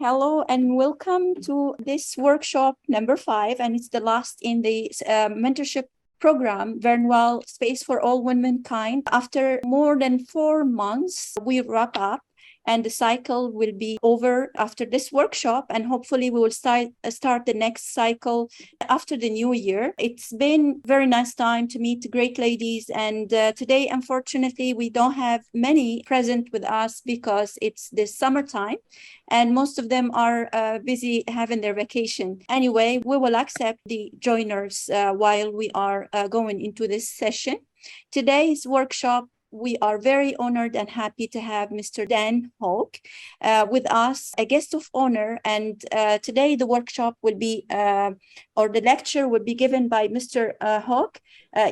Hello and welcome to this workshop number 5, and it's the last in the mentorship program, Vernewell Space for All Womenkind. After more than 4 months, we wrap up. And the cycle will be over after this workshop, and hopefully we will start the next cycle after the new year. It's been very nice time to meet great ladies, and today, unfortunately, we don't have many present with us because it's the summertime, and most of them are busy having their vacation. Anyway, we will accept the joiners while we are going into this session. Today's workshop, we are very honored and happy to have Mr. Dan Hawk with us, a guest of honor. And today the workshop will be, or the lecture will be given by Mr. Hawk.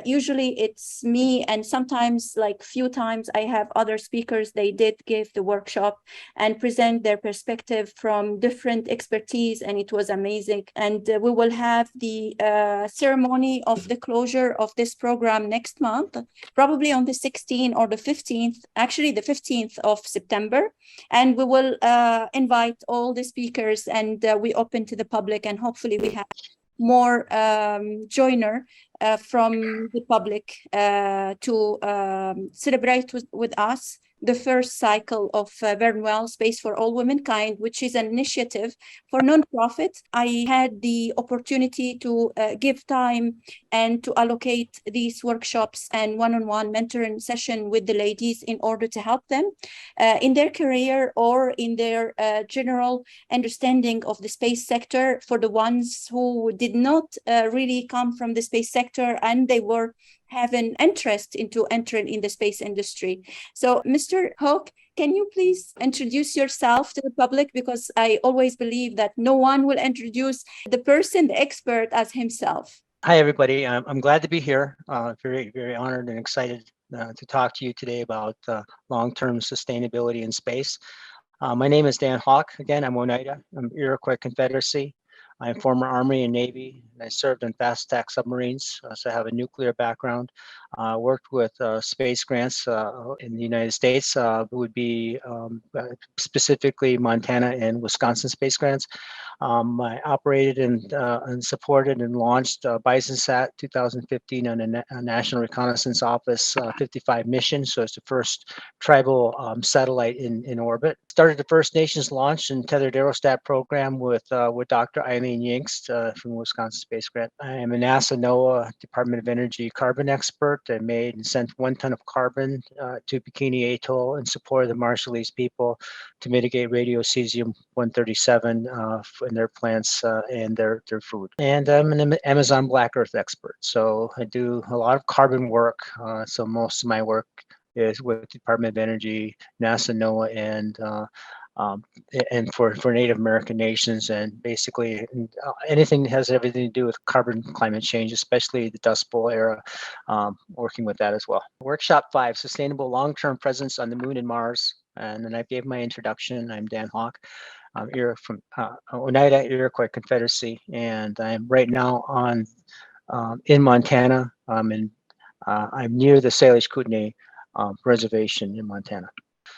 Usually it's me, and sometimes, like few times, I have other speakers. They did give the workshop and present their perspective from different expertise, and it was amazing. And we will have the ceremony of the closure of this program next month, probably on the 16th or the 15th, actually the 15th of September. And we will invite all the speakers, and we open to the public, and hopefully we have more joiner from the public to celebrate with us the first cycle of Vernewell Space for All Womenkind, which is an initiative for nonprofit. I had the opportunity to give time and to allocate these workshops and one-on-one mentoring session with the ladies in order to help them in their career or in their general understanding of the space sector, for the ones who did not really come from the space sector and they were have an interest into entering in the space industry. So, Mr. Hawk, can you please introduce yourself to the public? Because I always believe that no one will introduce the person, the expert, as himself. Hi, everybody. I'm glad to be here. Very, very honored and excited to talk to you today about long-term sustainability in space. My name is Dan Hawk. Again, I'm Oneida. I'm Iroquois Confederacy. I'm former Army and Navy. I served in fast attack submarines, so I have a nuclear background. Worked with space grants in the United States. Would be specifically Montana and Wisconsin space grants. I operated and supported and launched BisonSat 2015 on a National Reconnaissance Office 55 mission. So it's the first tribal satellite in orbit. Started the First Nations launch and Tethered Program with Dr. Eileen Yingst from Wisconsin Space Grant. I am a NASA NOAA Department of Energy carbon expert. I made and sent 1 ton of carbon to Bikini Atoll in support of the Marshallese people to mitigate radiocesium-137 in their plants and their food. And I'm an Amazon Black Earth expert. So I do a lot of carbon work. So most of my work is with the Department of Energy, NASA, NOAA, and for Native American nations, and basically anything that has everything to do with carbon climate change, especially the Dust Bowl era, working with that as well. Workshop 5, Sustainable Long-Term Presence on the Moon and Mars. And then I gave my introduction. I'm Dan Hawk. I'm here from Oneida Iroquois Confederacy, and I'm right now in Montana. I'm near the Salish Kootenai Reservation in Montana.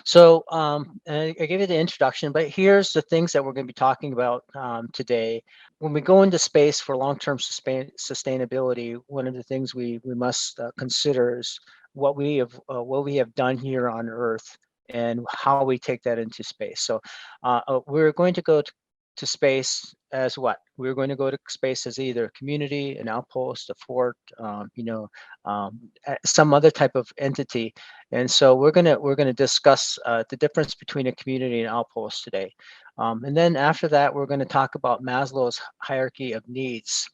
So I gave you the introduction, but here's the things that we're going to be talking about today. When we go into space for long-term sustainability, one of the things we must consider is what we have done here on Earth and how we take that into space. So we're going to go to space as what? We're going to go to space as either a community, an outpost, a fort, some other type of entity. And so we're gonna discuss the difference between a community and outpost today. And then after that, we're going to talk about Maslow's hierarchy of needs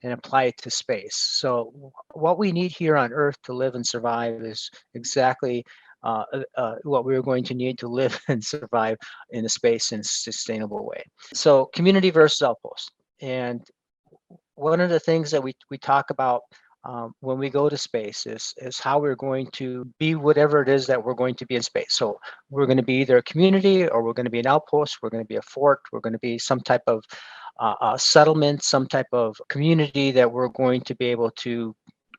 and apply it to space. So what we need here on Earth to live and survive is exactly what we're going to need to live and survive in a space in a sustainable way. So community versus outpost. And one of the things that we talk about when we go to space is how we're going to be whatever it is that we're going to be in space. So we're going to be either a community, or we're going to be an outpost, we're going to be a fort, we're going to be some type of settlement, some type of community that we're going to be able to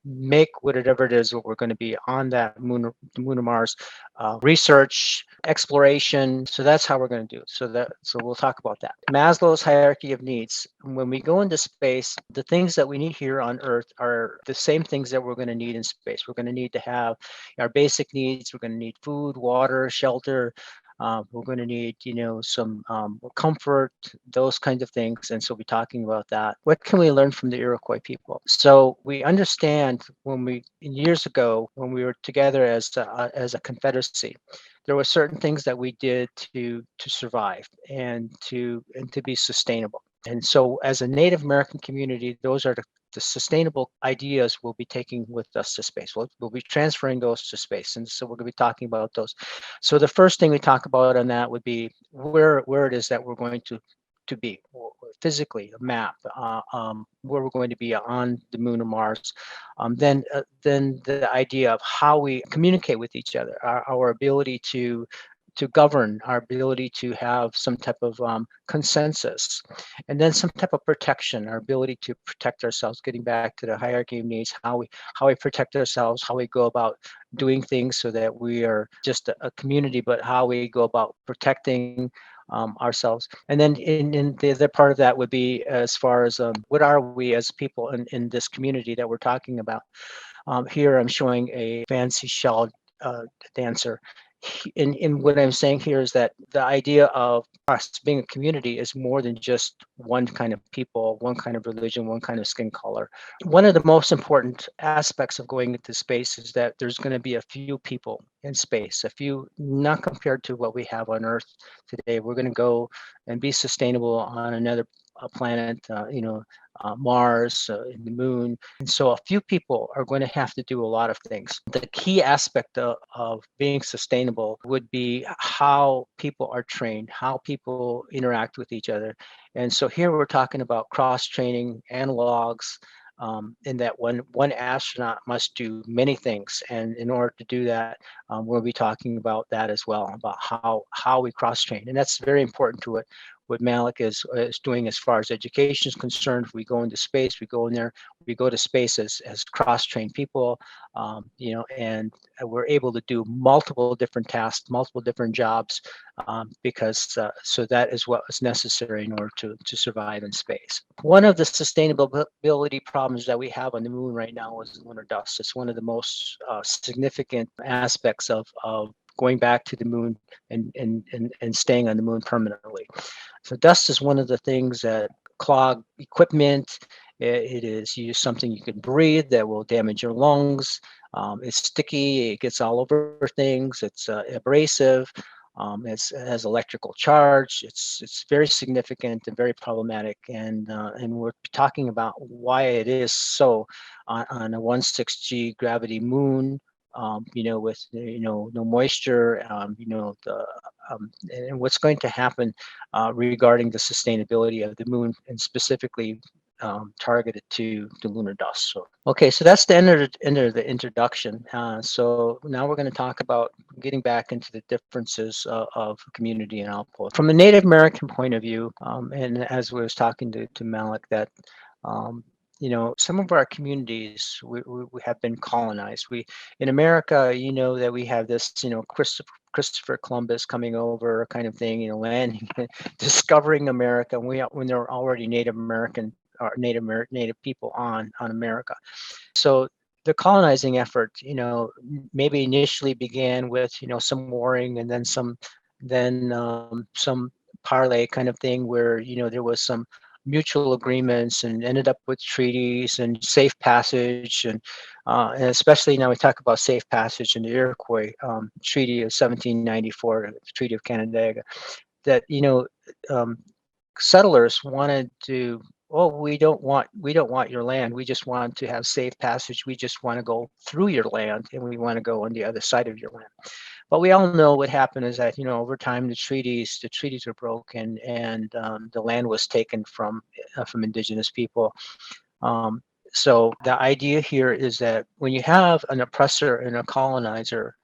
make whatever it is that we're going to be on that moon or Mars, research, exploration. So that's how we're going to do it. So we'll talk about that. Maslow's hierarchy of needs. When we go into space, the things that we need here on Earth are the same things that we're going to need in space. We're going to need to have our basic needs. We're going to need food, water, shelter. We're going to need, some comfort, those kinds of things. And so we'll be talking about that. What can we learn from the Iroquois people? So we understand years ago, when we were together as a confederacy, there were certain things that we did to survive and to be sustainable. And so as a Native American community, those are the sustainable ideas we'll be taking with us to space. We'll be transferring those to space. And so we're going to be talking about those. So the first thing we talk about on that would be where it is that we're going to be physically, a map, where we're going to be on the moon or Mars. Then the idea of how we communicate with each other, our ability to govern, our ability to have some type of consensus, and then some type of protection, our ability to protect ourselves, getting back to the hierarchy of needs, how we protect ourselves, how we go about doing things so that we are just a community, but how we go about protecting ourselves. And then in the other part of that would be as far as what are we as people in this community that we're talking about. Here I'm showing a fancy shell dancer. And what I'm saying here is that the idea of us being a community is more than just one kind of people, one kind of religion, one kind of skin color. One of the most important aspects of going into space is that there's going to be a few people in space, a few, not compared to what we have on Earth today. We're going to go and be sustainable on another planet, Mars, and the moon. And so a few people are going to have to do a lot of things. The key aspect of being sustainable would be how people are trained, how people interact with each other. And so here we're talking about cross-training, analogs, in that one astronaut must do many things. And in order to do that, we'll be talking about that as well, about how we cross-train. And that's very important to what Malik is doing as far as education is concerned. If we go into space, we go in there, we go to space as cross-trained people, and we're able to do multiple different tasks, multiple different jobs, because so that is what is necessary in order to survive in space. One of the sustainability problems that we have on the moon right now is lunar dust. It's one of the most significant aspects of going back to the moon and staying on the moon permanently. So dust is one of the things that clog equipment. It is something you can breathe that will damage your lungs. It's sticky. It gets all over things. It's abrasive. It has electrical charge. It's very significant and very problematic. And we're talking about why it is so on a 1/6G gravity moon. With no moisture, and what's going to happen regarding the sustainability of the moon, and specifically targeted to lunar dust. So, okay, so that's the end of the introduction. So now we're going to talk about getting back into the differences of community and outpost. From a Native American point of view, and as we was talking to Malik, that some of our communities we have been colonized. We in America, that we have this, Christopher Columbus coming over kind of thing, landing, discovering America when there were already Native American or Native people on America. So the colonizing effort, maybe initially began with, some warring and then some parlay kind of thing where, there was some mutual agreements and ended up with treaties and safe passage. And especially now we talk about safe passage in the Iroquois Treaty of 1794, the Treaty of Canandaigua, that, settlers wanted to, we don't want your land. We just want to have safe passage. We just want to go through your land and we want to go on the other side of your land. But we all know what happened is that, over time, the treaties were broken and the land was taken from indigenous people. So the idea here is that when you have an oppressor and a colonizer,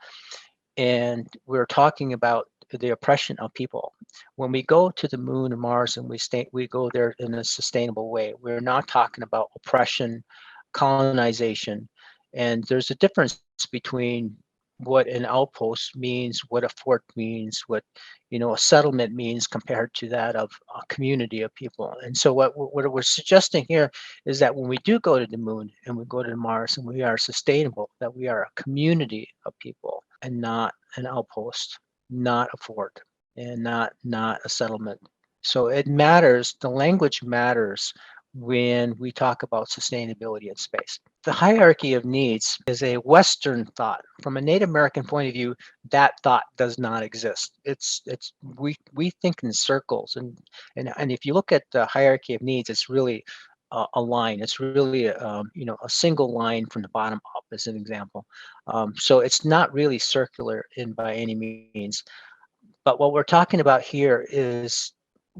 and we're talking about the oppression of people, when we go to the moon and Mars and we go there in a sustainable way, we're not talking about oppression, colonization, and there's a difference between what an outpost means, what a fort means, what a settlement means compared to that of a community of people. And so what we're suggesting here is that when we do go to the moon and we go to Mars and we are sustainable, that we are a community of people and not an outpost, not a fort, and not a settlement. So it matters, the language matters when we talk about sustainability in space. The hierarchy of needs is a Western thought. From a Native American point of view, that thought does not exist. We think in circles, and if you look at the hierarchy of needs, it's really a line. It's really a single line from the bottom up, as an example. So it's not really circular in by any means. But what we're talking about here is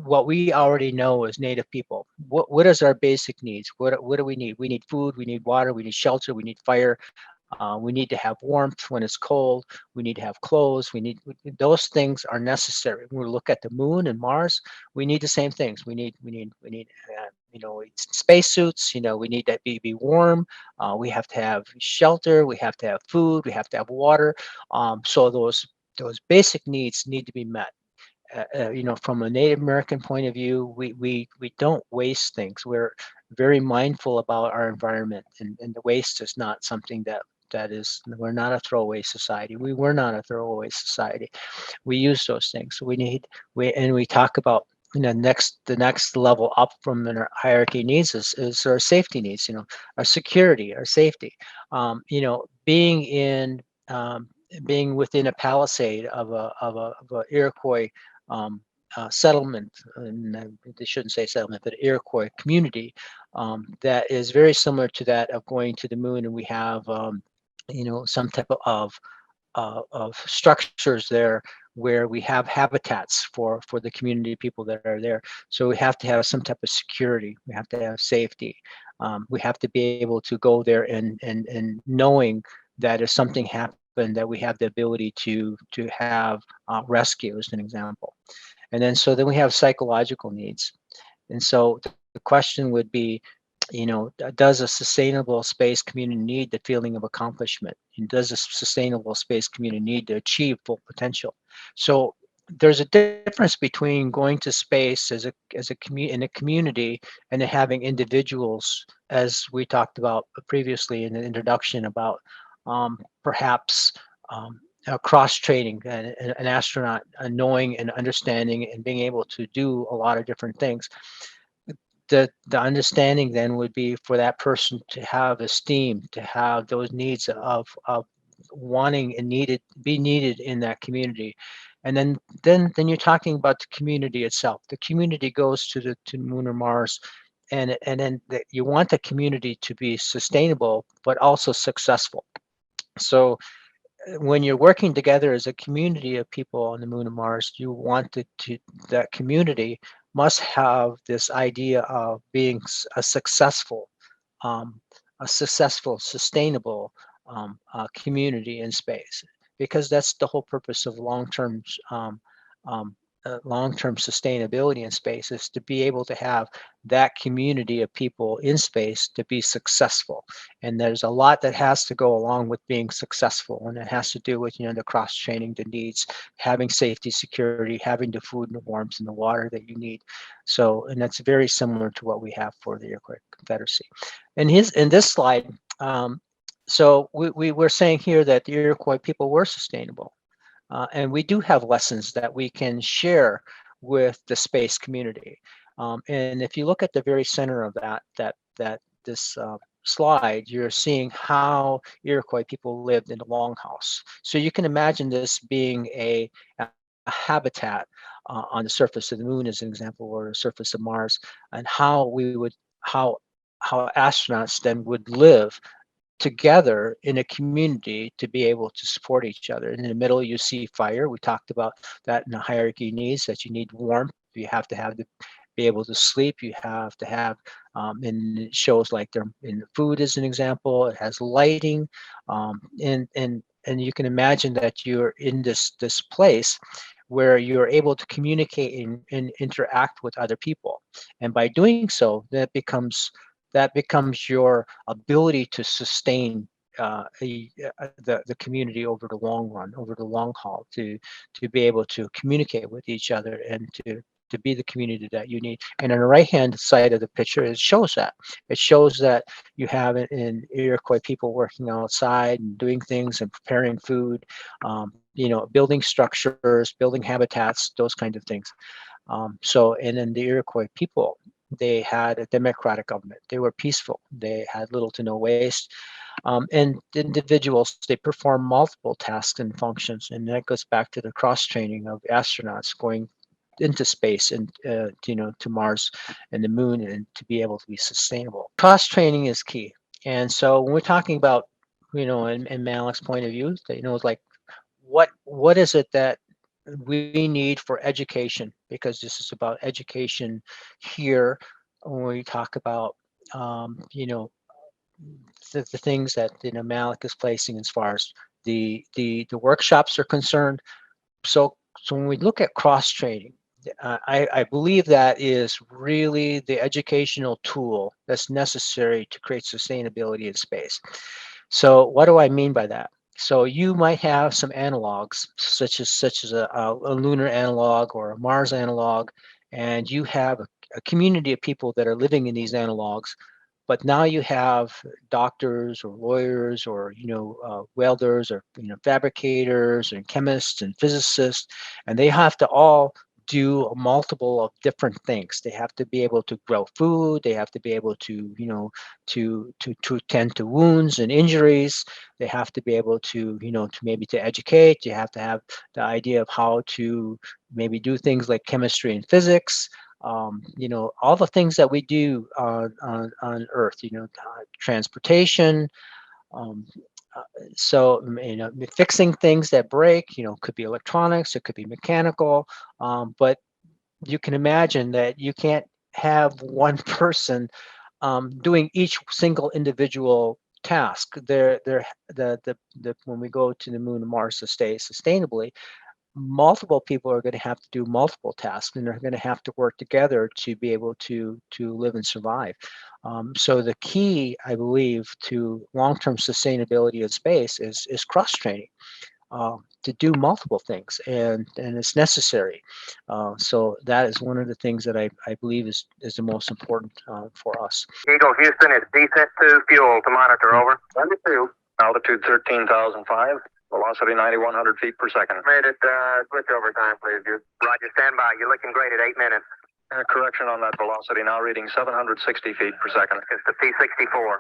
what we already know as Native people. What is our basic needs? What do we need? We need food, we need water, we need shelter, we need fire, we need to have warmth when it's cold, we need to have clothes, those things are necessary. When we look at the moon and Mars, we need the same things. We need spacesuits, we need to be warm, we have to have shelter, we have to have food, we have to have water. So those basic needs need to be met. From a Native American point of view, we don't waste things. We're very mindful about our environment, and the waste is not something we're not a throwaway society. We were not a throwaway society. We use those things. We talk about the next level up from our hierarchy needs is our safety needs. Our security, our safety. Being in being within a palisade of a Iroquois settlement, and they shouldn't say settlement, but Iroquois community that is very similar to that of going to the moon, and we have some type of structures there where we have habitats for the community people that are there. So we have to have some type of security. We have to have safety. We have to be able to go there and knowing that if something happened, that we have the ability to have rescue, as an example. And then we have psychological needs. And so the question would be, does a sustainable space community need the feeling of accomplishment? And does a sustainable space community need to achieve full potential? So there's a difference between going to space in a community and then having individuals, as we talked about previously in the introduction, about perhaps cross training an astronaut knowing and understanding and being able to do a lot of different things. The understanding then would be for that person to have esteem, to have those needs of wanting and be needed in that community. And then you're talking about the community itself. The community goes to Moon or Mars, and then you want the community to be sustainable but also successful. So when you're working together as a community of people on the moon and Mars, you want that community must have this idea of being um, sustainable community in space, because that's the whole purpose of um, long-term sustainability in space, is to be able to have that community of people in space to be successful. And there's a lot that has to go along with being successful, and it has to do with the cross training, the needs, having safety, security, having the food and the warmth and the water that you need. So, and that's very similar to what we have for the Iroquois Confederacy. And in this slide, so we were saying here that the Iroquois people were sustainable. And we do have lessons that we can share with the space community. And if you look at the very center of this slide, you're seeing how Iroquois people lived in the longhouse. So you can imagine this being a habitat on the surface of the moon, as an example, or the surface of Mars, and how astronauts then would live together in a community to be able to support each other. In the middle, you see fire. We talked about that in the hierarchy needs, that you need warmth. You have to be able to sleep. You have to have, and it shows like in food as an example. It has lighting, and you can imagine that you're in this place where you're able to communicate and interact with other people. And by doing so, that becomes your ability to sustain the community over the long run, over the long haul, to be able to communicate with each other and to be the community that you need. And on the right-hand side of the picture, it shows that. It shows that you have in Iroquois people working outside and doing things and preparing food, building structures, building habitats, those kinds of things. And then the Iroquois people, they had a democratic government. They were peaceful. They had little to no waste. And individuals, they perform multiple tasks and functions. And that goes back to the cross-training of astronauts going into space and to Mars and the moon, and to be able to be sustainable. Cross training is key. And so when we're talking about, in Malik's point of view, that, it's like, what is it that we need for education? Because this is about education here. When we talk about the things that Malik is placing as far as the workshops are concerned. So when we look at cross training, I believe that is really the educational tool that's necessary to create sustainability in space. So what do I mean by that? So you might have some analogs, such as a lunar analog or a Mars analog, and you have a community of people that are living in these analogs. But now you have doctors or lawyers or welders or fabricators and chemists and physicists, and they have to all do a multiple of different things. They have to be able to grow food. They have to be able to to tend to wounds and injuries. They have to be able to to educate. You have to have the idea of how to maybe do things like chemistry and physics. All the things that we do on Earth, transportation. So, fixing things that break, could be electronics, it could be mechanical, but you can imagine that you can't have one person doing each single individual task. When we go to the moon and Mars to stay sustainably, multiple people are going to have to do multiple tasks, and they're going to have to work together to be able to live and survive. So the key, I believe, to long-term sustainability in space is cross-training, to do multiple things, and it's necessary. So that is one of the things that I believe is the most important for us. Eagle Houston, it's descent to fuel to monitor, over. 22. Altitude 13,005. Velocity 9,100 feet per second. Made it, switch over time, please, dude. Roger, stand by. You're looking great at 8 minutes. Correction on that velocity, now reading 760 feet per second. It's the P-64.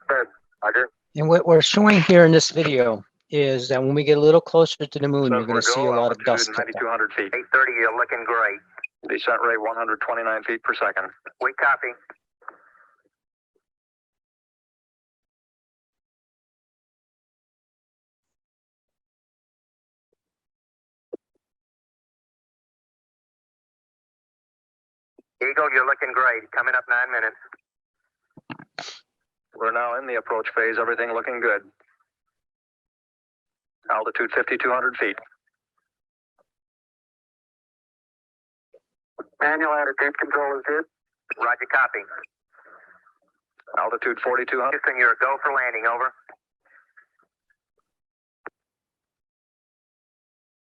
Good. Roger. And what we're showing here in this video is that when we get a little closer to the moon, you're going to see a lot of dust. 9,200 feet. 830, you're looking great. Descent rate 129 feet per second. We copy. Eagle, you're looking great. Coming up 9 minutes. We're now in the approach phase. Everything looking good. Altitude 5,200 feet. Manual attitude control is good. Roger, copy. Altitude 4,200. Houston, you're a go for landing, over.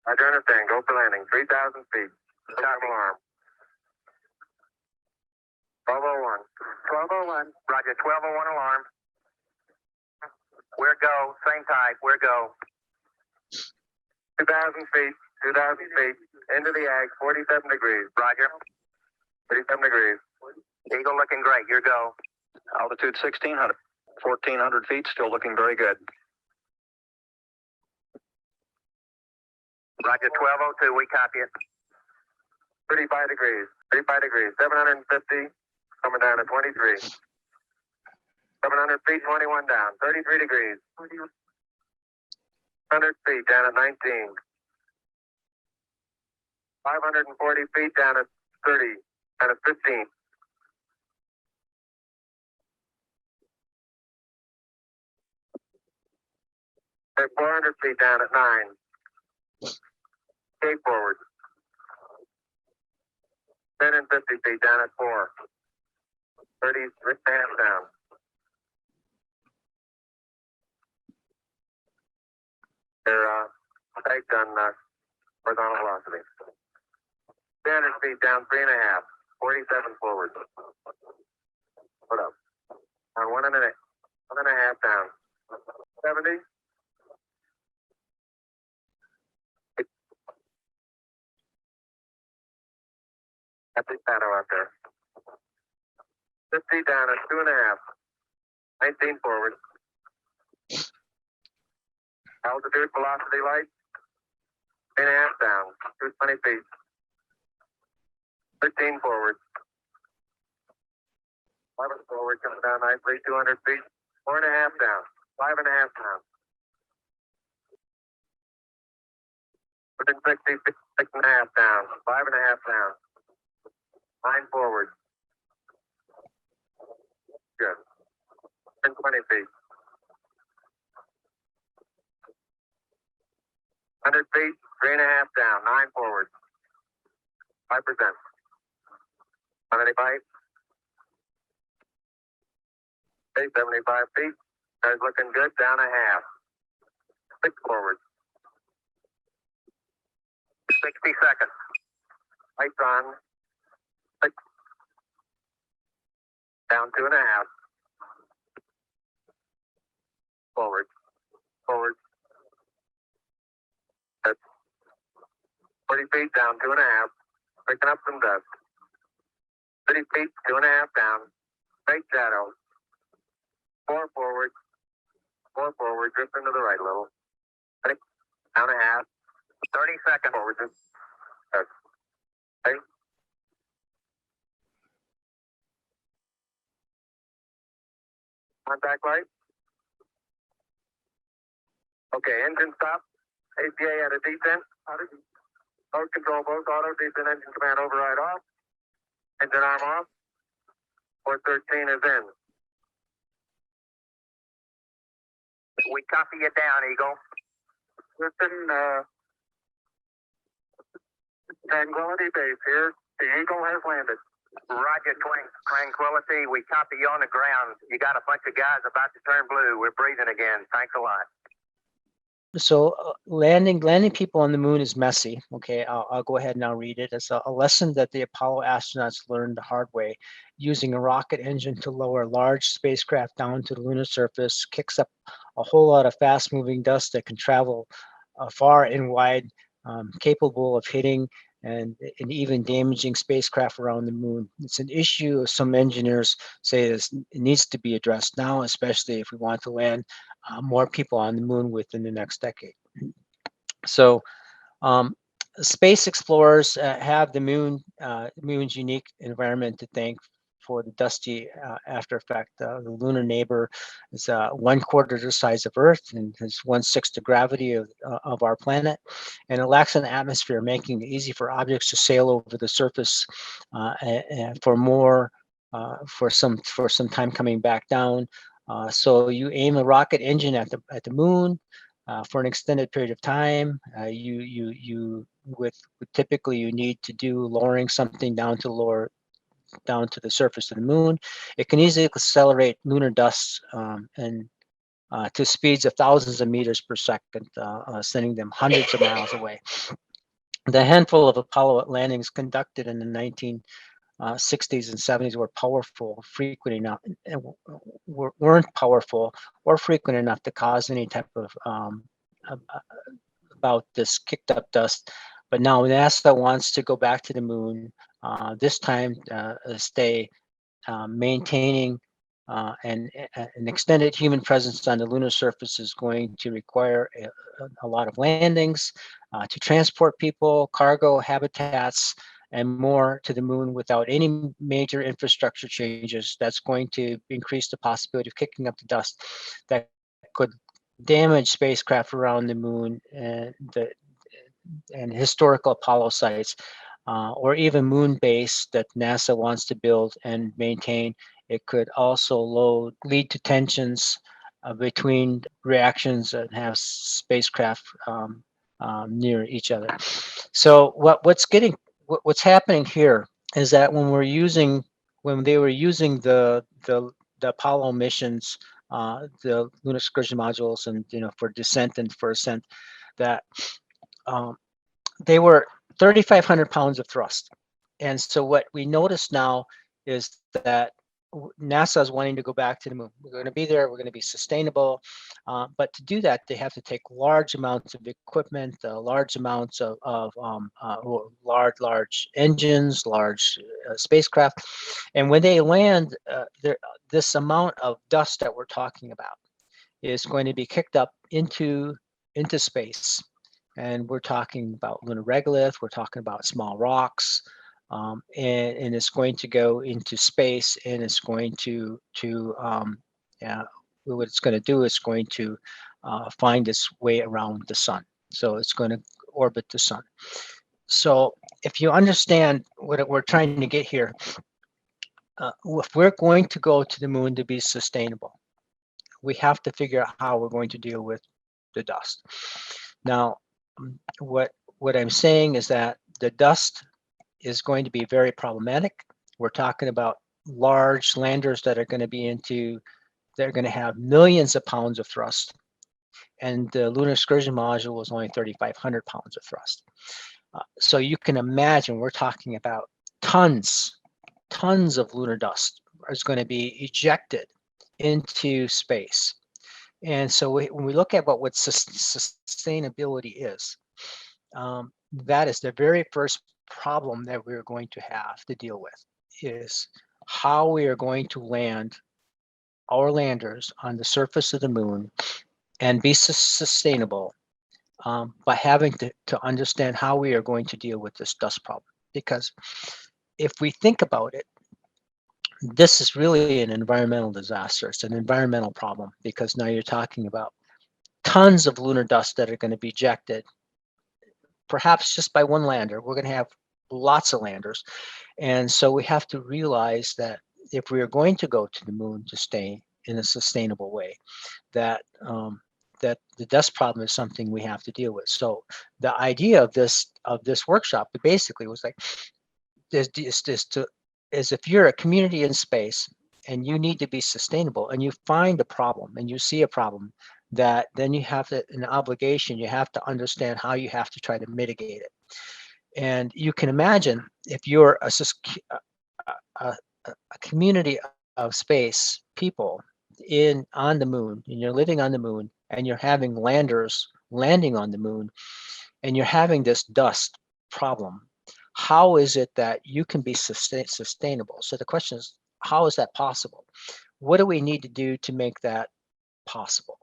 Roger, understand. Go for landing. 3,000 feet. Stop alarm. 1201. 1201. Roger, 1201 alarm. We're go. Same type. We're go. 2,000 feet. 2,000 feet. Into the ag. 47 degrees. Roger. 37 degrees. Eagle looking great. You're go. Altitude 1,600. 1,400 feet. Still looking very good. Roger, 1202. We copy it. 35 degrees. 35 degrees. 750. Coming down to 23. 700 feet, 21 down. 33 degrees. 100 feet down at 19. 540 feet down at 30. Down at 15. At 400 feet down at 9. Take forward. 10 and 50 feet down at 4. 30, stand down. They're baked on horizontal velocity. 300 feet down, 3.5. 47 forward. Put up. On 1.5 down. 70. That's the shadow out there. 50 down at 2.5. 19 forward. Altitude, velocity, light. 3.5 down. 220 feet. 13 forward. 11 forward, coming down nicely. 200 feet. 4.5 down. 5.5 down. Within 60 feet. 6.5 down. 5.5 down. 9 forward. Good. 20 feet. 100 feet, 3.5 down, 9 forward. 5%. 185. 75 feet. Car's looking good, down a half. 6 forward. 60 seconds. Lights on. 6. Down 2.5. Forward. Forward. 40 feet down, 2.5. Picking up some dust. 30 feet, 2.5 down. Straight shadow. 4 forward. 4 forward. Drift into the right a little. 30, down a half. 30 seconds forward. Okay. Contact light. Okay, engine stop. APA at a descent. Mode control both auto, descent engine command override off. Engine arm off. 413 is in. We copy you down, Eagle. Listen, Tranquility Base here. The Eagle has landed. Roger, Tranquility. We copy you on the ground. You got a bunch of guys about to turn blue. We're breathing again. Thanks a lot. So landing people on the moon is messy. Okay, I'll go ahead and I'll read it. It's a lesson that the Apollo astronauts learned the hard way. Using a rocket engine to lower a large spacecraft down to the lunar surface kicks up a whole lot of fast-moving dust that can travel far and wide, capable of hitting and even damaging spacecraft around the moon. It's an issue some engineers say it needs to be addressed now, especially if we want to land more people on the moon within the next decade. So space explorers have the moon's unique environment to thank for the dusty after effect. The lunar neighbor is 1/4 the size of Earth and has 1/6 the gravity of our planet, and it lacks an atmosphere, making it easy for objects to sail over the surface for some time coming back down. So you aim a rocket engine at the moon for an extended period of time. Typically you need to do lowering something down to the surface of the moon. It can easily accelerate lunar dust and to speeds of thousands of meters per second, sending them hundreds of miles away. The handful of Apollo landings conducted in the 1960s and 70s were powerful, frequent enough, weren't powerful or frequent enough to cause any type of about this kicked up dust. But now NASA wants to go back to the moon, this time stay maintaining an extended human presence on the lunar surface is going to require a lot of landings to transport people, cargo, habitats, and more to the moon without any major infrastructure changes. That's going to increase the possibility of kicking up the dust that could damage spacecraft around the moon and historical Apollo sites, or even moon base that NASA wants to build and maintain. It could also lead to tensions between reactions and have spacecraft near each other. So what's happening here is that when they were using the Apollo missions the lunar excursion modules, and for descent and for ascent, that they were 3,500 pounds of thrust. And so what we notice now is that NASA is wanting to go back to the moon. We're going to be there. We're going to be sustainable. But to do that, they have to take large amounts of equipment, large amounts of large engines, large spacecraft. And when they land, this amount of dust that we're talking about is going to be kicked up into space. And we're talking about lunar regolith. We're talking about small rocks. And it's going to go into space, and it's going to what it's going to do is going to find its way around the sun. So it's going to orbit the sun. So if you understand what we're trying to get here, if we're going to go to the moon to be sustainable, we have to figure out how we're going to deal with the dust. Now, what I'm saying is that the dust is going to be very problematic. We're talking about large landers that are going to be they're going to have millions of pounds of thrust. And the lunar excursion module was only 3,500 pounds of thrust. So you can imagine we're talking about tons of lunar dust is going to be ejected into space. And so when we look at what sustainability is, that is the very first problem that we're going to have to deal with, is how we are going to land our landers on the surface of the moon and be sustainable, by having to understand how we are going to deal with this dust problem. Because if we think about it, this is really an environmental disaster. It's an environmental problem, because now you're talking about tons of lunar dust that are going to be ejected, perhaps just by one lander. We're going to have lots of landers. And so we have to realize that if we are going to go to the moon to stay in a sustainable way, that that the dust problem is something we have to deal with. So the idea of this workshop basically was like, is if you're a community in space and you need to be sustainable, and you find a problem and you see a problem, that then you have an obligation. You have to understand how you have to try to mitigate it. And you can imagine, if you're a community of space people on the moon, and you're living on the moon, and you're having landers landing on the moon, and you're having this dust problem, how is it that you can be sustainable? So the question is, how is that possible? What do we need to do to make that possible?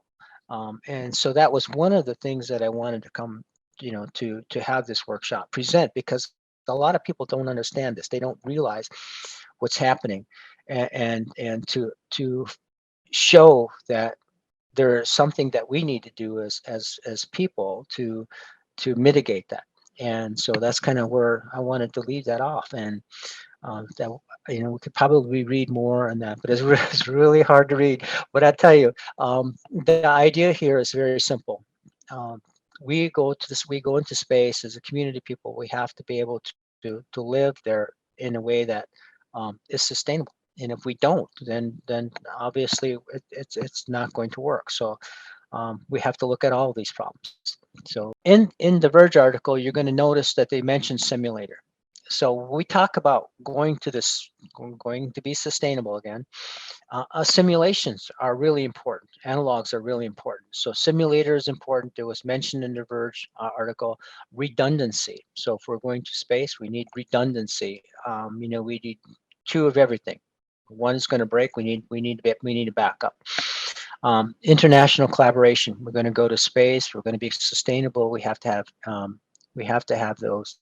And so that was one of the things that I wanted to come, to have this workshop present, because a lot of people don't understand this. They don't realize what's happening, and to show that there's something that we need to do as people to mitigate that. And so that's kind of where I wanted to leave that off. And that we could probably read more on that, but it's really hard to read. But I tell you, the idea here is very simple. We go into space as a community people. We have to be able to live there in a way that is sustainable. And if we don't, then obviously it's not going to work. So we have to look at all of these problems. So in the Verge article, you're going to notice that they mention simulator. So we talk about going to be sustainable again. Simulations are really important. Analogs are really important. So simulator is important. It was mentioned in the Verge article. Redundancy. So if we're going to space, we need redundancy. We need two of everything. One is going to break. We need to back up. International collaboration. We're going to go to space. We're going to be sustainable. We have to have those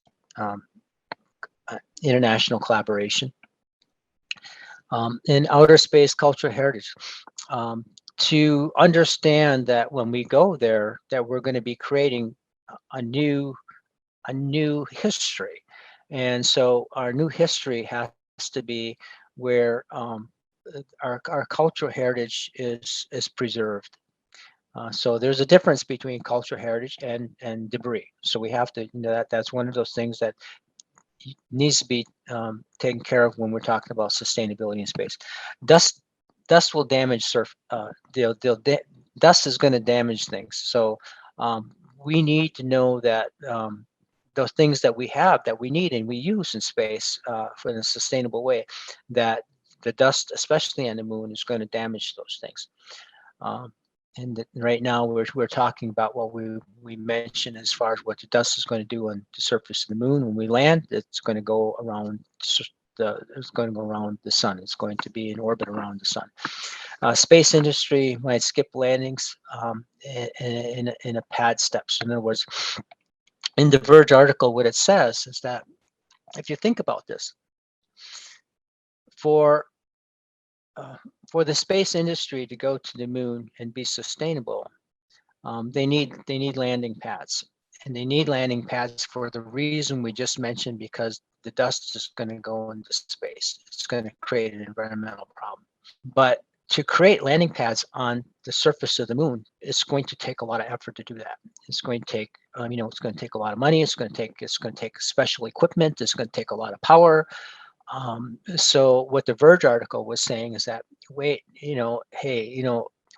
international collaboration. In outer space cultural heritage, to understand that when we go there, that we're going to be creating a new history. And so our new history has to be where our cultural heritage is preserved. So there's a difference between cultural heritage and debris. So we have to, that's one of those things that needs to be taken care of when we're talking about sustainability in space. Dust dust will damage dust is going to damage things. So we need to know that those things that we have that we need and we use in space for in a sustainable way, that the dust, especially on the moon, is going to damage those things. And right now we're talking about what we mentioned as far as what the dust is going to do on the surface of the moon. When we land, it's going to go around the sun. It's going to be in orbit around the sun. Space industry might skip landings in a pad steps. In other words, in the Verge article, what it says is that if you think about this, for the space industry to go to the moon and be sustainable, they need landing pads, and they need landing pads for the reason we just mentioned, because the dust is going to go into space. It's going to create an environmental problem. But to create landing pads on the surface of the moon, it's going to take a lot of effort to do that. It's going to take, it's going to take a lot of money. It's going to take special equipment. It's going to take a lot of power. So what the Verge article was saying is that, wait, hey,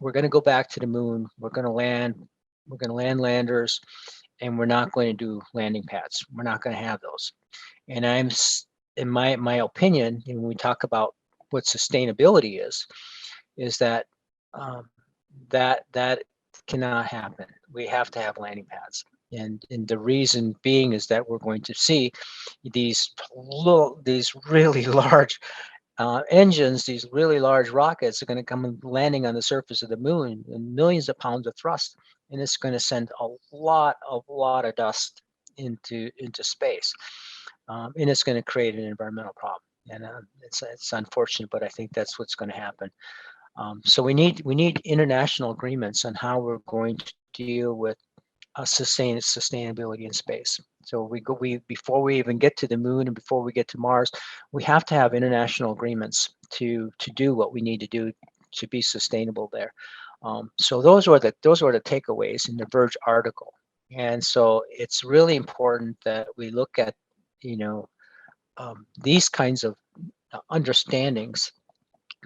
we're going to go back to the moon. We're going to land landers, and we're not going to do landing pads. We're not going to have those. And in my opinion, when we talk about what sustainability is that that cannot happen. We have to have landing pads. And the reason being is that we're going to see these really large engines, these really large rockets are going to come landing on the surface of the moon, and millions of pounds of thrust, and it's going to send a lot of dust into space, and it's going to create an environmental problem. And it's unfortunate, but I think that's what's going to happen. So we need international agreements on how we're going to deal with sustainability in space. So before we even get to the moon and before we get to Mars, we have to have international agreements to do what we need to do to be sustainable there. So those are the takeaways in the Verge article. And so it's really important that we look at these kinds of understandings,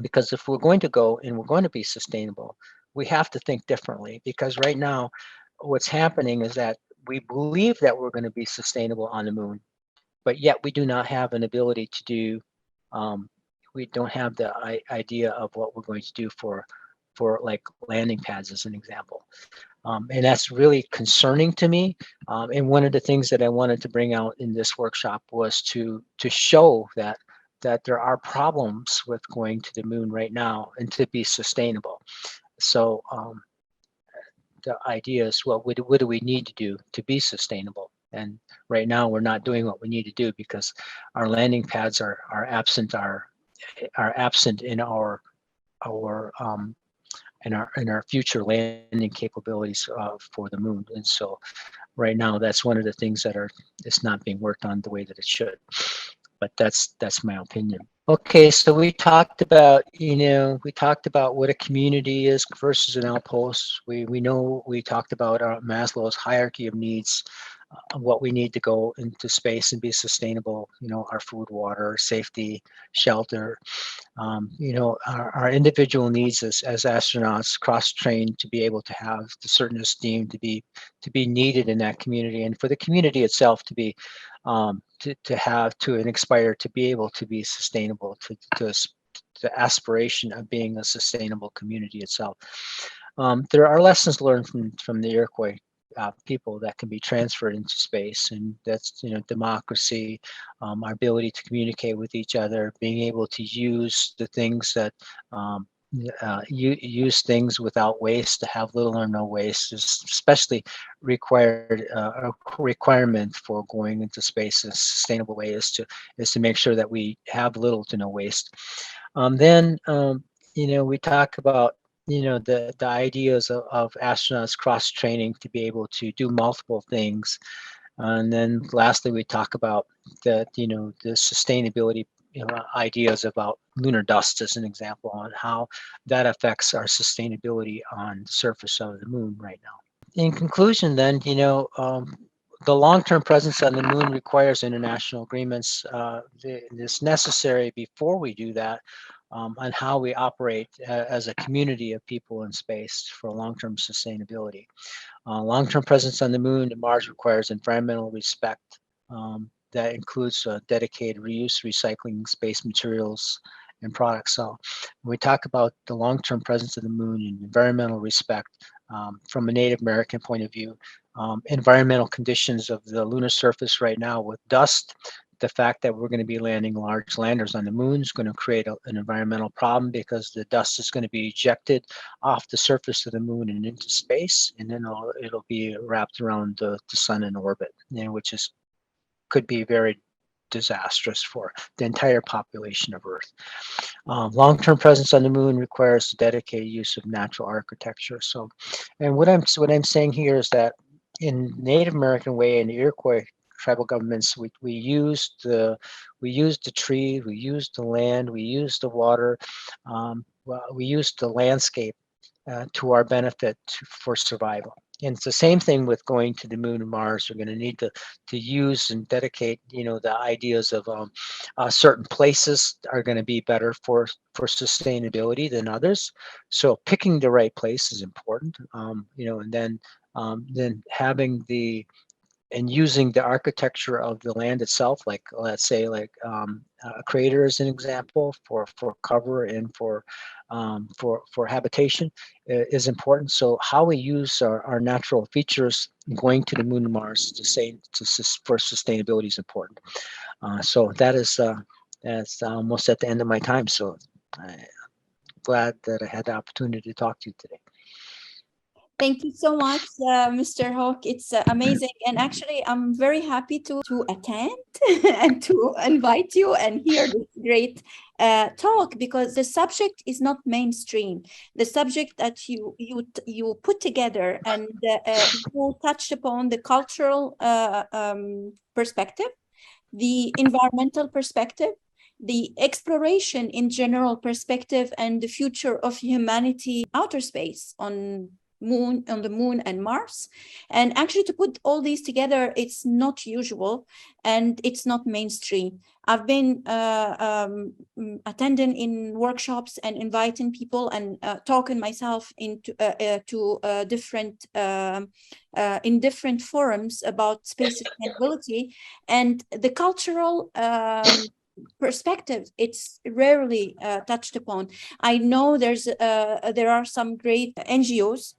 because if we're going to go and we're going to be sustainable, we have to think differently. Because right now, what's happening is that we believe that we're going to be sustainable on the moon, but yet we do not have an ability to do. We don't have the idea of what we're going to do for like landing pads, as an example. And that's really concerning to me. And one of the things that I wanted to bring out in this workshop was to show that there are problems with going to the moon right now and to be sustainable. So the idea is, well, what do we need to do to be sustainable? And right now we're not doing what we need to do because our landing pads are absent in our future landing capabilities for the moon. And so right now that's one of the things that it's not being worked on the way that it should. But that's my opinion. Okay, so we talked about what a community is versus an outpost. We talked about Maslow's hierarchy of needs, what we need to go into space and be sustainable. Our food, water, safety, shelter. Our individual needs as astronauts, cross-trained to be able to have the certain esteem, to be needed in that community, and for the community itself to be to inspire to be able to be sustainable, to the aspiration of being a sustainable community itself. There are lessons learned from the Iroquois people that can be transferred into space, and that's democracy, our ability to communicate with each other, being able to use the things that use things without waste, to have little or no waste, is especially a requirement for going into space in a sustainable way, is to make sure that we have little to no waste. Then we talk about the ideas of astronauts cross-training to be able to do multiple things. And then lastly, we talk about the sustainability ideas about lunar dust, as an example, on how that affects our sustainability on the surface of the moon right now. In conclusion, then, the long-term presence on the moon requires international agreements. It's necessary before we do that on how we operate as a community of people in space for long-term sustainability. Long-term presence on the moon and Mars requires environmental respect. That includes dedicated reuse, recycling space materials and products. So when we talk about the long-term presence of the moon and environmental respect, from a Native American point of view, environmental conditions of the lunar surface right now with dust, the fact that we're going to be landing large landers on the moon is going to create an environmental problem because the dust is going to be ejected off the surface of the moon and into space, and then it'll be wrapped around the sun in orbit, which could be very disastrous for the entire population of Earth. Long-term presence on the moon requires dedicated use of natural architecture. So, and what I'm saying here is that in Native American way, in the Iroquois tribal governments, we used the tree, we used the land, we used the water, we used the landscape to our benefit for survival. And it's the same thing with going to the moon and Mars. We're going to need to use and dedicate, the ideas of certain places are going to be better for sustainability than others. So picking the right place is important, and then having and using the architecture of the land itself, like let's say a crater as an example for cover and for habitation is important. So how we use our natural features going to the moon and Mars for sustainability is important. So that's almost at the end of my time. So I'm glad that I had the opportunity to talk to you today. Thank you so much, Mr. Hawk. It's amazing. And actually, I'm very happy to attend and to invite you and hear this great talk, because the subject is not mainstream. The subject that you put together, and you touched upon the cultural perspective, the environmental perspective, the exploration in general perspective, and the future of humanity, outer space on the moon and Mars. And actually, to put all these together, it's not usual and it's not mainstream. I've been attending in workshops and inviting people and talking myself into different in different forums about space sustainability, and the cultural perspective, it's rarely touched upon. I know there are some great NGOs.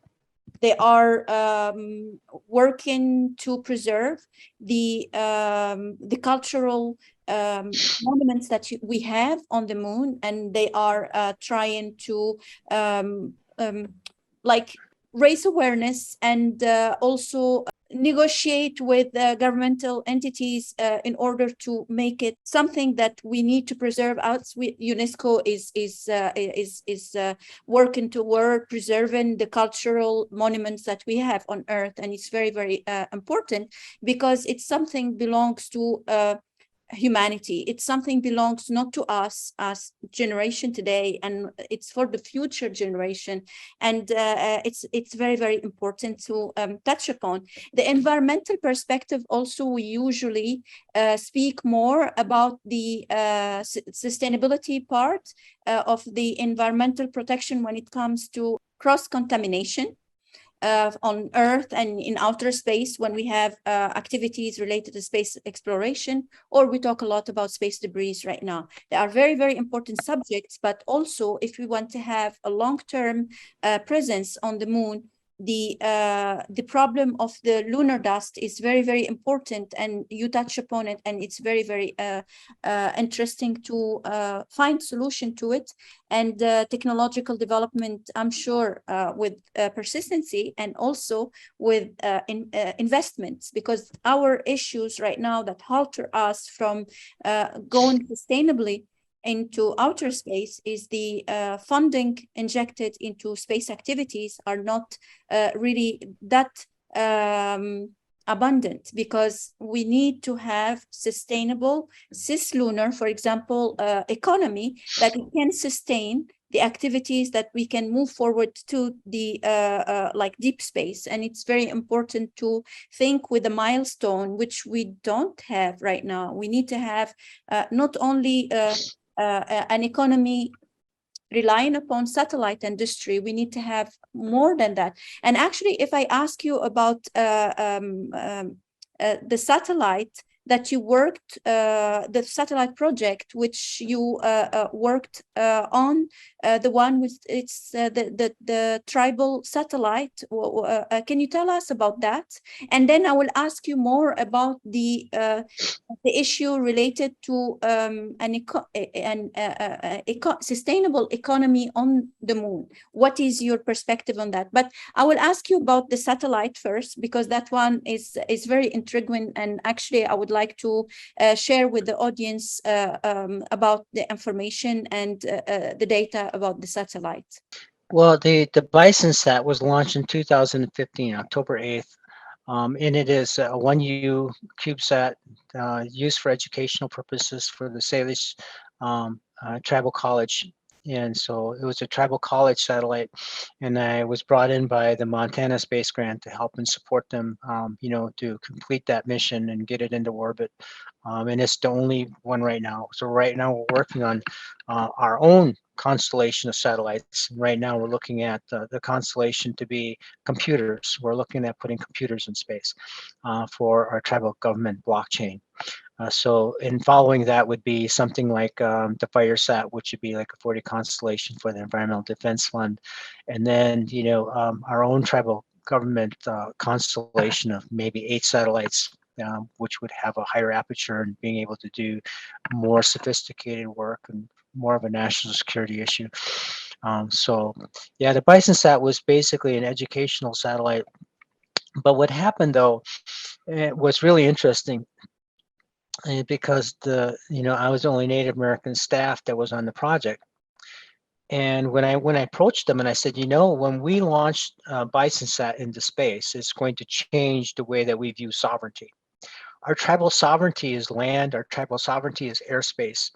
They are working to preserve the cultural monuments that we have on the moon, and they are trying to raise awareness and also negotiate with governmental entities in order to make it something that we need to preserve. UNESCO is working toward preserving the cultural monuments that we have on Earth, and it's very, very important, because it's something belongs to humanity. It's something belongs not to us as generation today, and it's for the future generation. And it's very, very important to touch upon the environmental perspective. Also, we usually speak more about the sustainability part of the environmental protection when it comes to cross-contamination on Earth and in outer space, when we have activities related to space exploration, or we talk a lot about space debris right now. They are very, very important subjects, but also if we want to have a long-term presence on the moon, the problem of the lunar dust is very, very important, and you touch upon it, and it's very, very interesting to find solution to it. And technological development, I'm sure, with persistency and also with investments, because our issues right now that halter us from going sustainably into outer space is the funding injected into space activities are not really that abundant, because we need to have sustainable cislunar, for example, economy that it can sustain the activities that we can move forward to the like deep space. And it's very important to think with a milestone, which we don't have right now. We need to have not only an economy relying upon satellite industry, we need to have more than that. And actually, if I ask you about the satellite that you worked, the satellite project which you worked on, the one with the tribal satellite. Can you tell us about that? And then I will ask you more about the issue related to sustainable economy on the moon. What is your perspective on that? But I will ask you about the satellite first, because that one is very intriguing, and actually I would like to share with the audience about the information and the data about the satellite. Well, the BisonSat was launched in 2015, October 8th. And it is a 1U CubeSat used for educational purposes for the Salish Tribal College. And so it was a tribal college satellite, and I was brought in by the Montana Space Grant to help and support them, to complete that mission and get it into orbit. And it's the only one right now. So right now we're working on our own constellation of satellites. Right now we're looking at the constellation to be computers. We're looking at putting computers in space for our tribal government blockchain. So in following that would be something like the FireSat, which would be like a 40 constellation for the Environmental Defense Fund. And then, our own tribal government constellation of maybe 8 satellites, which would have a higher aperture and being able to do more sophisticated work and more of a national security issue. So yeah, the BisonSat was basically an educational satellite. But what happened though, it was really interesting. Because I was the only Native American staff that was on the project, and when I approached them and I said, when we launched BisonSat into space, it's going to change the way that we view sovereignty. Our tribal sovereignty is land. Our tribal sovereignty is airspace,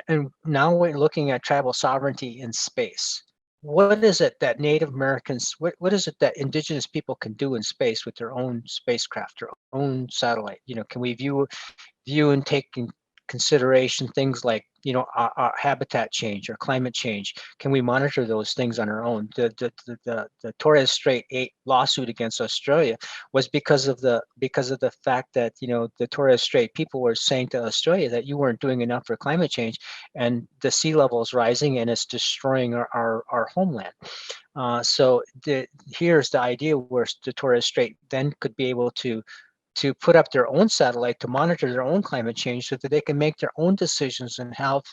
and now we're looking at tribal sovereignty in space. What is it that Native Americans, what is it that indigenous people can do in space with their own spacecraft, their own satellite? Can we view and take in consideration things like our habitat change or climate change? Can we monitor those things on our own? The Torres Strait lawsuit against Australia was because of the fact that the Torres Strait people were saying to Australia that you weren't doing enough for climate change, and the sea level is rising and it's destroying our homeland. So here's the idea where the Torres Strait then could be able to put up their own satellite to monitor their own climate change so that they can make their own decisions and have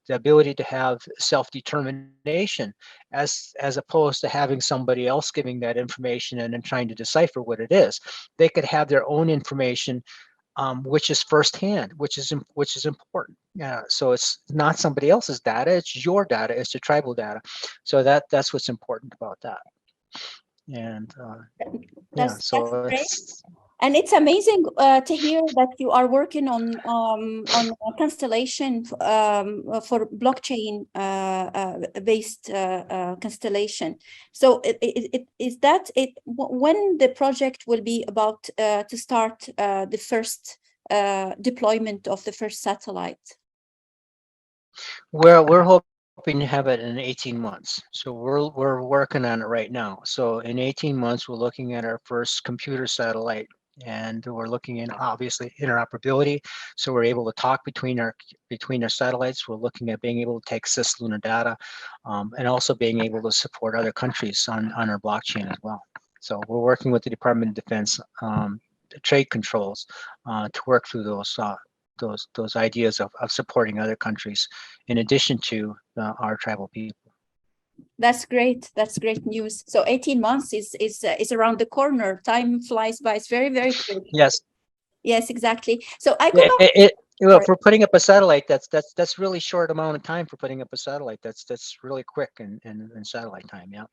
the ability to have self-determination, as opposed to having somebody else giving that information and then trying to decipher what it is. They could have their own information, which is firsthand, which is important. So it's not somebody else's data, it's your data, it's the tribal data. So that's what's important about that. And that's great. And it's amazing to hear that you are working on a constellation for blockchain based constellation. So is that when the project will be about to start the first deployment of the first satellite? Well, we're hoping to have it in 18 months. So we're working on it right now. So in 18 months, we're looking at our first computer satellite, and we're looking in obviously interoperability. So we're able to talk between our satellites. We're looking at being able to take cislunar data, and also being able to support other countries on our blockchain as well. So we're working with the Department of Defense trade controls to work through those ideas of supporting other countries in addition to our tribal people. That's great. That's great news. So 18 months is around the corner. Time flies by. It's very, very quick. Yes. Yes, exactly. So I go back. For putting up a satellite, that's really short amount of time for putting up a satellite. That's really quick in satellite time. Yeah.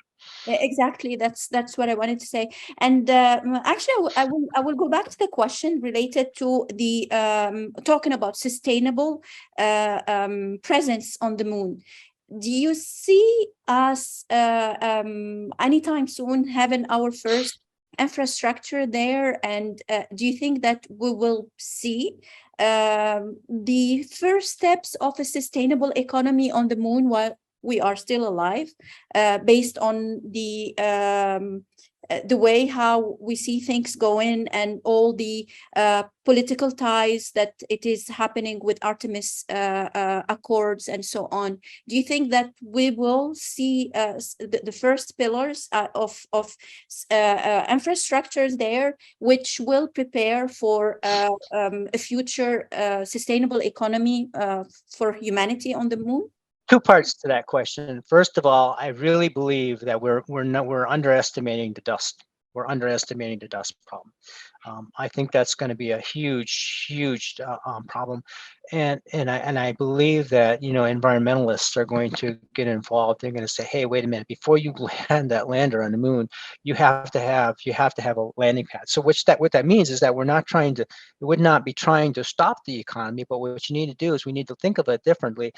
Exactly. That's what I wanted to say. And actually, I will go back to the question related to the talking about sustainable presence on the moon. Do you see us anytime soon having our first infrastructure there? And do you think that we will see the first steps of a sustainable economy on the moon we are still alive, based on the way how we see things going and all the political ties that it is happening with Artemis Accords and so on. Do you think that we will see the first pillars of infrastructures there, which will prepare for a future sustainable economy for humanity on the moon? Two parts to that question. First of all, I really believe that we're underestimating the dust. We're underestimating the dust problem. I think that's going to be a huge problem, and I believe that environmentalists are going to get involved. They're going to say, hey, wait a minute, before you land that lander on the moon, you have to have a landing pad. So what that means is that it would not be trying to stop the economy, but what you need to do is we need to think of it differently,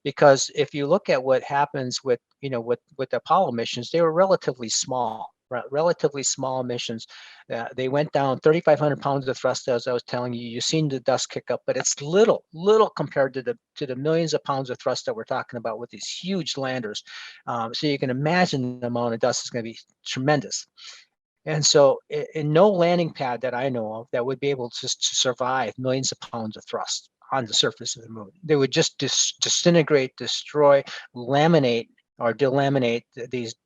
because if you look at what happens with the Apollo missions, they were relatively small emissions. They went down 3,500 pounds of thrust, as I was telling you. You've seen the dust kick up, but it's little compared to the millions of pounds of thrust that we're talking about with these huge landers. So you can imagine the amount of dust is going to be tremendous. And so in no landing pad that I know of that would be able to survive millions of pounds of thrust on the surface of the moon. They would just disintegrate, destroy, laminate, or delaminate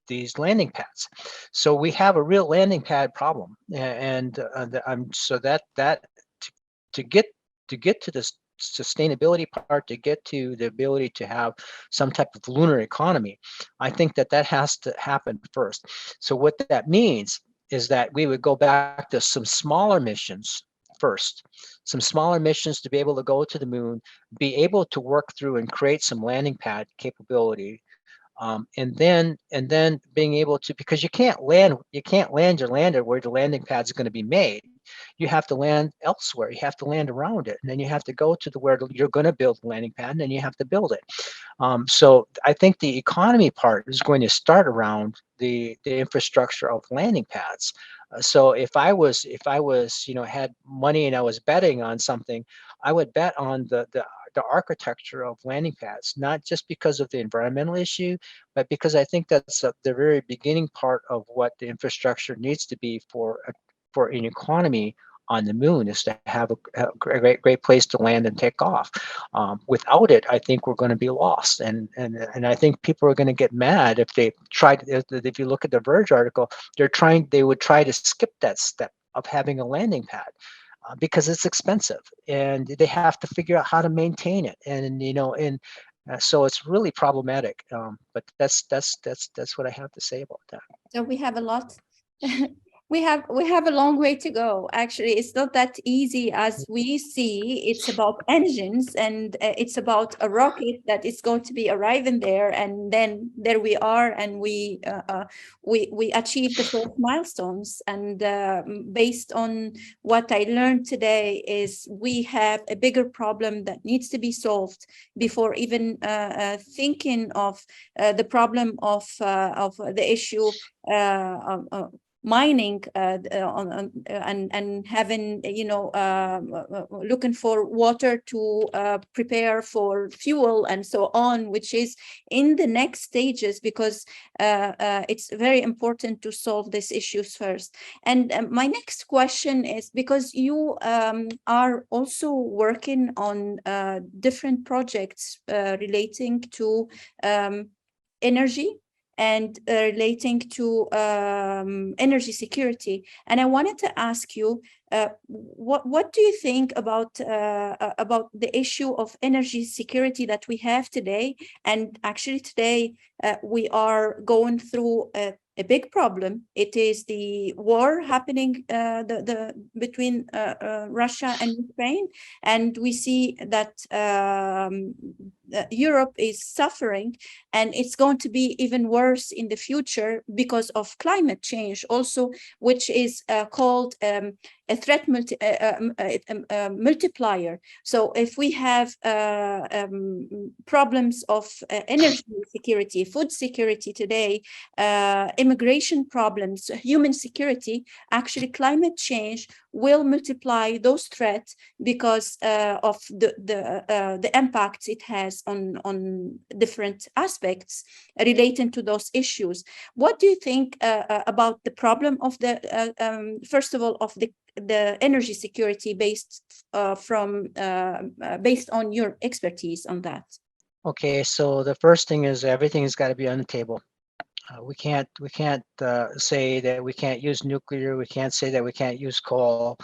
these landing pads. So we have a real landing pad problem, and so that to get to this sustainability part, to get to the ability to have some type of lunar economy, I think that has to happen first. So what that means is that we would go back to some smaller missions first, some smaller missions to be able to go to the moon, be able to work through and create some landing pad capability. And then being able to, because you can't land your lander where the landing pad is going to be made. You have to land elsewhere. You have to land around it, and then you have to go to where you're going to build the landing pad, and then you have to build it. So I think the economy part is going to start around the infrastructure of landing pads. So if I was had money and I was betting on something, I would bet on the architecture of landing pads, not just because of the environmental issue, but because I think that's the very beginning part of what the infrastructure needs to be for an economy on the moon, is to have a great place to land and take off. Without it, I think we're going to be lost, and I think people are going to get mad if they try. If you look at the Verge article, they would try to skip that step of having a landing pad. Because it's expensive, and they have to figure out how to maintain it, and so it's really problematic. But that's what I have to say about that. So we have a lot. We have a long way to go. Actually, it's not that easy as we see. It's about engines, and it's about a rocket that is going to be arriving there, and then there we are, and we achieve the first milestones. And based on what I learned today, is we have a bigger problem that needs to be solved before even thinking of the problem of the issue mining and having looking for water to prepare for fuel and so on, which is in the next stages, because it's very important to solve these issues first. And my next question is, because you are also working on different projects relating to energy and relating to energy security. And I wanted to ask you, what do you think about the issue of energy security that we have today? And actually today, we are going through a big problem. It is the war happening between Russia and Ukraine, and we see that Europe is suffering, and it's going to be even worse in the future because of climate change also, which is called a threat multiplier. So if we have problems of energy security, food security today, immigration problems, human security, actually climate change will multiply those threats because of the impacts it has awareness on different aspects relating to those issues. What do you think about the problem of the first of all of the energy security based on your expertise on that? Okay, so the first thing is everything has got to be on the table. We can't say that we can't use nuclear. We can't say that we can't use coal.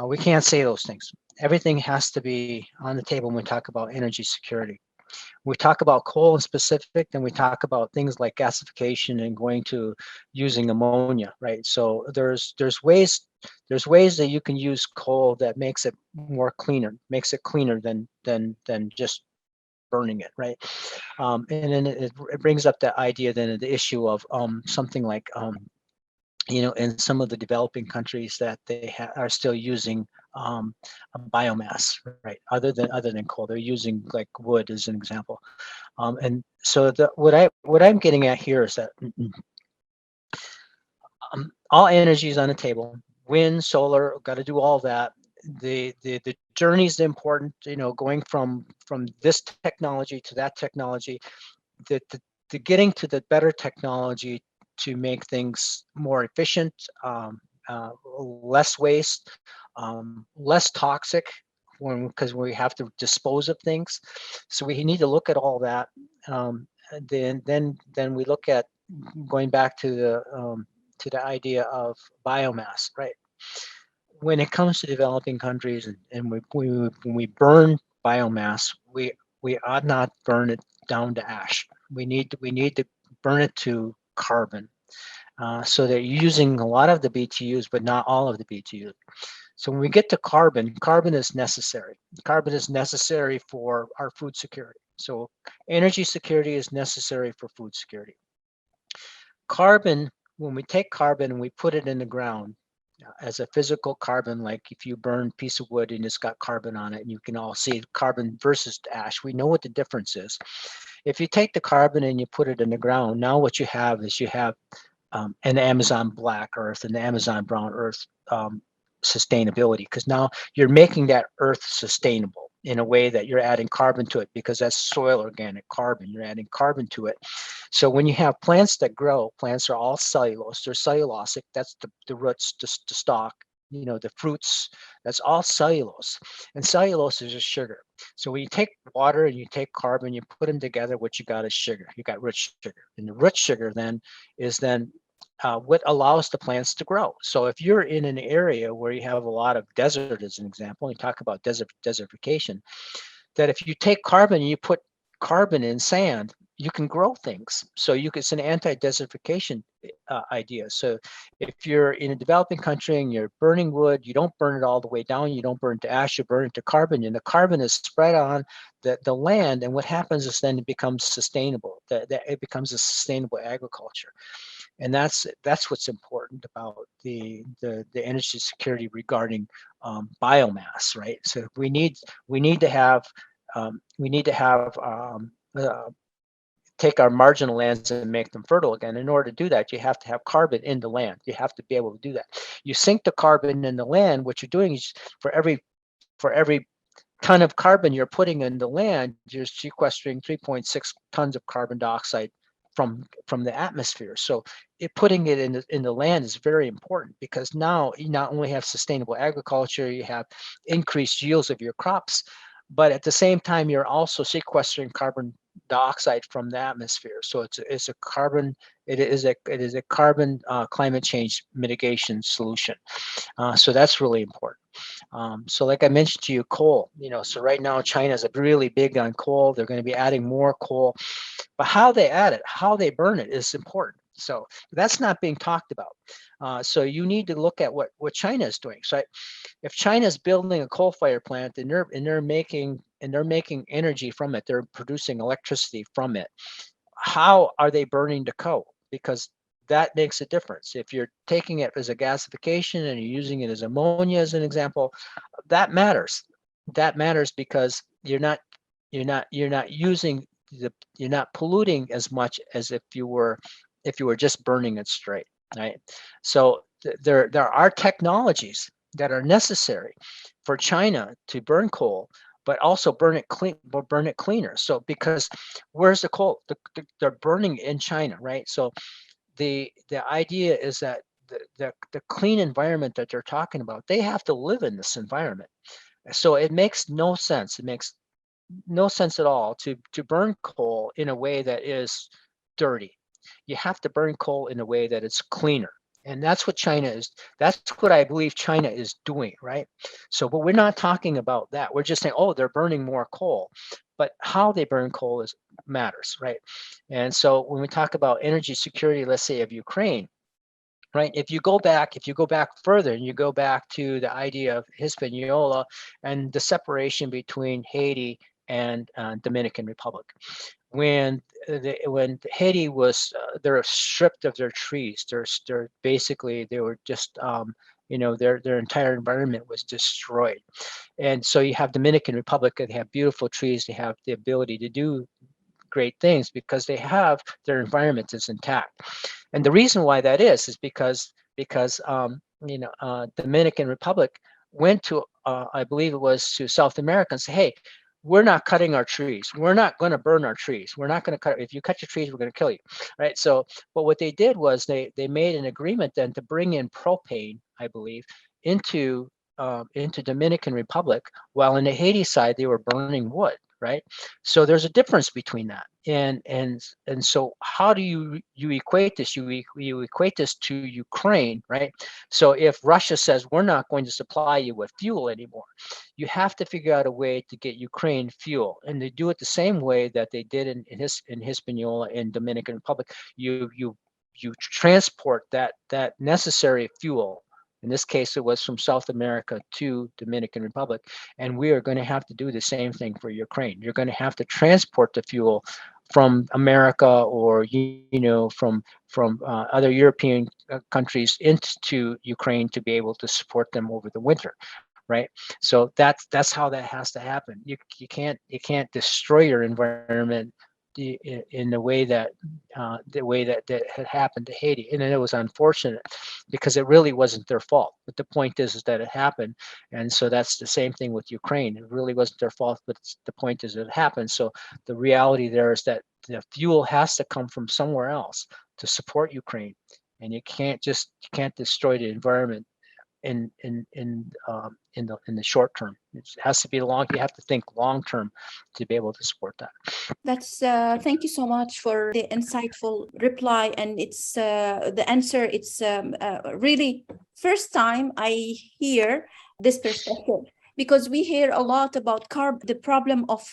We can't say those things. Everything has to be on the table when we talk about energy security. We talk about coal in specific, then we talk about things like gasification and going to using ammonia, right? So there's ways that you can use coal that makes it more cleaner, makes it cleaner than just burning it, right? And then it brings up the idea, then the issue of something like in some of the developing countries that they are still using a biomass, right? Other than coal, they're using like wood as an example. And so what I'm getting at here is that all energy is on the table. Wind, solar, got to do all that. The journey is important, going from this technology to that technology, the getting to the better technology to make things more efficient, less waste, less toxic, because we have to dispose of things. So we need to look at all that. Then we look at going back to the idea of biomass, right? When it comes to developing countries, and when we burn biomass, we ought not burn it down to ash. We need to burn it to carbon, so they're using a lot of the BTUs, but not all of the BTUs. So when we get to carbon, carbon is necessary. Carbon is necessary for our food security. So energy security is necessary for food security. Carbon, when we take carbon and we put it in the ground, as a physical carbon, like if you burn a piece of wood and it's got carbon on it, and you can all see carbon versus ash, we know what the difference is. If you take the carbon and you put it in the ground, now what you have is an Amazon black earth and the Amazon brown earth sustainability, because now you're making that earth sustainable in a way that you're adding carbon to it, because that's soil organic carbon. You're adding carbon to it. So when you have plants that grow, plants are all cellulose. They're cellulosic. That's the roots, the stalk, the fruits. That's all cellulose. And cellulose is just sugar. So when you take water and you take carbon, you put them together, what you got is sugar. You got rich sugar. And the rich sugar then is what allows the plants to grow. So if you're in an area where you have a lot of desert, as an example, you talk about desertification, that if you take carbon and you put carbon in sand, you can grow things. So it's an anti-desertification idea. So if you're in a developing country and you're burning wood, you don't burn it all the way down, you don't burn it to ash, you burn it to carbon, and the carbon is spread on the land. And what happens is then it becomes sustainable, that it becomes a sustainable agriculture. And that's what's important about the energy security regarding biomass, right? So we need to have take our marginal lands and make them fertile again. In order to do that, you have to have carbon in the land. You have to be able to do that. You sink the carbon in the land. What you're doing is for every ton of carbon you're putting in the land, you're sequestering 3.6 tons of carbon dioxide from the atmosphere. So putting it in the land is very important, because now you not only have sustainable agriculture, you have increased yields of your crops, but at the same time you're also sequestering carbon dioxide from the atmosphere. So it is a carbon climate change mitigation solution. So that's really important. So like I mentioned to you, coal, so right now China's really big on coal. They're going to be adding more coal, but how they add it, how they burn it is important. So that's not being talked about. So you need to look at what China is doing. So if China is building a coal-fired plant and they're making energy from it, they're producing electricity from it, how are they burning the coal? Because that makes a difference. If you're taking it as a gasification and you're using it as ammonia, as an example, that matters. That matters because you're not polluting as much as if you were just burning it straight, right? So there are technologies that are necessary for China to burn coal, but also burn it clean, but burn it cleaner. So because where's the coal? They're burning in China, right? So the idea is that the clean environment that they're talking about, they have to live in this environment. So it makes no sense. It makes no sense at all to burn coal in a way that is dirty. You have to burn coal in a way that it's cleaner. And that's what China is, that's what I believe China is doing, right? So, but we're not talking about that. We're just saying, oh, they're burning more coal. But how they burn coal is matters, right? And so when we talk about energy security, let's say of Ukraine, right? If you go back further and you go back to the idea of Hispaniola and the separation between Haiti and Dominican Republic, when Haiti was, they're stripped of their trees. They're basically, they were just, their entire environment was destroyed. And so you have Dominican Republic, they have beautiful trees, they have the ability to do great things because they have their environment is intact. And the reason why that is because Dominican Republic went to I believe it was to South America and say, hey, we're not cutting our trees. We're not going to burn our trees. We're not going to cut. If you cut your trees, we're going to kill you, right? So, but what they did was they made an agreement then to bring in propane, I believe, into Dominican Republic, while in the Haiti side they were burning wood, right? So there's a difference between that, and so how do you equate this? You equate this to Ukraine, right? So if Russia says we're not going to supply you with fuel anymore, you have to figure out a way to get Ukraine fuel, and they do it the same way that they did in Hispaniola in Dominican Republic. You transport that necessary fuel. In this case, it was from South America to Dominican Republic. And we are going to have to do the same thing for Ukraine. You're going to have to transport the fuel from America or, from other European countries into Ukraine to be able to support them over the winter. Right. So that's how that has to happen. You can't destroy your environment in the way that had happened to Haiti, and it was unfortunate because it really wasn't their fault. But the point is that it happened, and so that's the same thing with Ukraine. It really wasn't their fault, but the point is it happened. So the reality there is that the fuel has to come from somewhere else to support Ukraine, and you can't destroy the environment in the short term. It has to be long. You have to think long term to be able to support that. That's thank you so much for the insightful reply, and it's the answer. It's really first time I hear this perspective, because we hear a lot about the problem of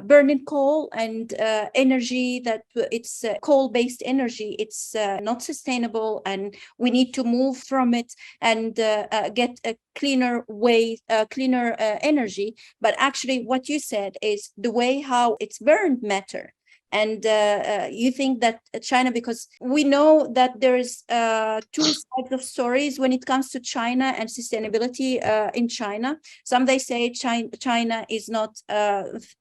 burning coal and energy, that it's coal-based energy. It's not sustainable, and we need to move from it and get a cleaner way, cleaner energy. But actually, what you said is the way how it's burned matter. And you think that China, because we know that there is two sides of stories when it comes to China and sustainability in China. Some they say China is not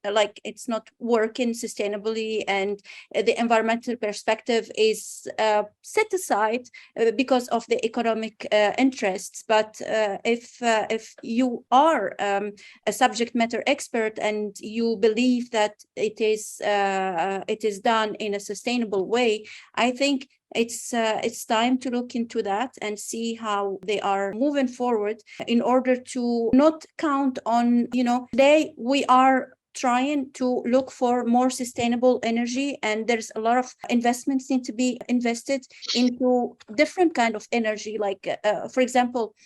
like it's not working sustainably, and the environmental perspective is set aside because of the economic interests. But if you are a subject matter expert and you believe that it is done in a sustainable way, I think it's time to look into that and see how they are moving forward in order to not count on, today we are trying to look for more sustainable energy, and there's a lot of investments need to be invested into different kind of energy. Like, for example,